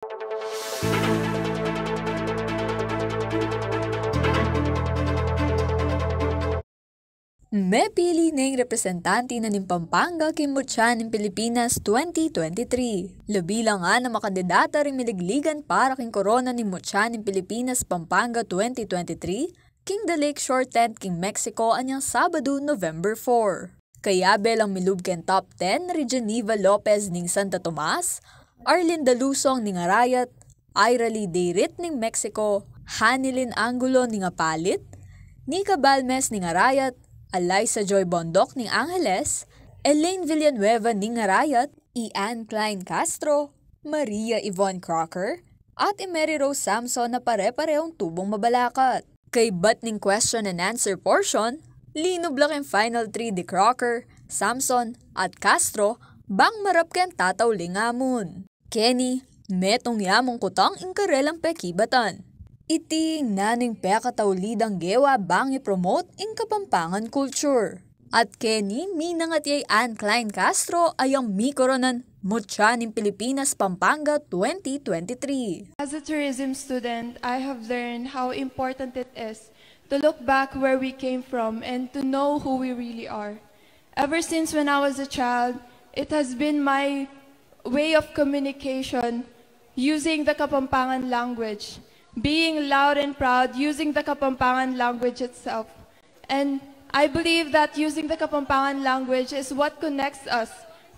May pili ng representante na ng Pampanga kay Mutya ng Pilipinas 2023. Labilang nga na makandidata rin miligligan para king korona ni Mutya ng Pilipinas Pampanga 2023, king the Lakeshore Tent king Mexico anyang Sabado, November 4. Kaya belang milub ken top 10 ri Geneva Lopez ning Santa Tomas, Arlinda Lusong ning Arayat, Irali Deirit ning Mexico, Hanilin Angulo ning Apalit, Nika Balmes ning Arayat, Alyssa Joy Bondok ning Angeles, Elaine Villanueva ning Arayat, Ian Klein Castro, Maria Yvonne Crocker, at Mary Rose Samson na pare-parehong tubong mabalakat. Kay bat ning question and answer portion, linob lang ang final 3 di Crocker, Samson, at Castro bang marap ken tataw lingamon. Kenny, metong yamong kutang ingkarelang pekibatan. Iti naning pekataulidang gewa bang i-promote ing Kapampangan culture. At Kenny, minangat yay Ann Klein Castro ayang mikoronan Mutya ng Pilipinas Pampanga 2023. As a tourism student, I have learned how important it is to look back where we came from and to know who we really are. Ever since when I was a child, it has been my way of communication using the Kapampangan language. Being loud and proud, using the Kapampangan language itself. And I believe that using the Kapampangan language is what connects us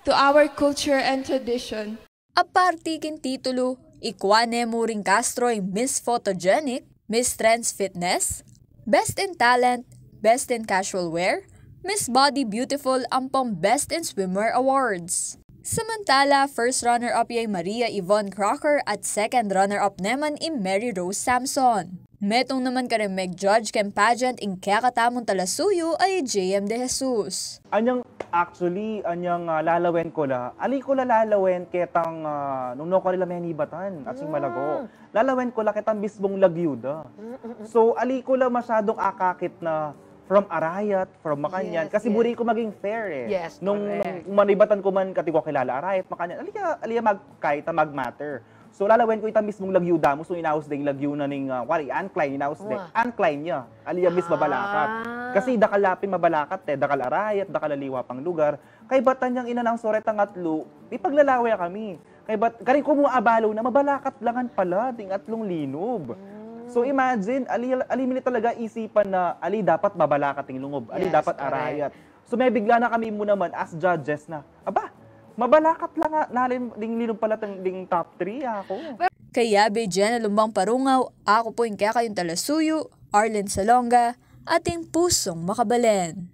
to our culture and tradition. Aparte kin titulo, ikwane mo ring Castro yung Miss Photogenic, Miss Trends Fitness, Best in Talent, Best in Casual Wear, Miss Body Beautiful ang pang Best in Swimwear Awards. Samantala, first runner-up ay Maria Yvonne Crocker at second runner-up naman ay Mary Rose Samson. Metong naman ka rin mag-judge ken pageant ing kakatamong talasuyo ay JM De Jesus. Anyang lalawen ko la, ali ko la lalawen ketang nung no ko nila menibatan at sing Malago. Lalawen ko la ketang bisbong Lagyuda. So ali ko la masyadong akakit na from Arayat, from Makanyan, kasi buri ko maging fair eh. Yes, nung manibatan ko man katigo kilala Arayat, Makanyan, aliya kahit mag-matter. So lalawen ko itang mismong Lagyuda mo, so inaus ding Lagyu na ning Ann Klein, inaus ding Ann Klein niya, aliya mis mabalakat. Kasi dakalapin mabalakat dakal Arayat, dakal aliwa pang lugar. Kay batan niyang inanang soretang atlo, ipaglalawe kami. Kay bat karin ko mo abalo na mabalakat langan pala ding atlong linob. So imagine, ali talaga isipan na ali dapat mabalakat ting lungob, ali dapat Arayat. So may bigla na kami mo naman as judges na, aba, mabalakat lang nalim ding linob pala ding top 3 ako. Kaya Jenna Lumbang Parungaw, ako po yung kaya kayong talasuyo, Arlen Salonga, ating pusong makabalen.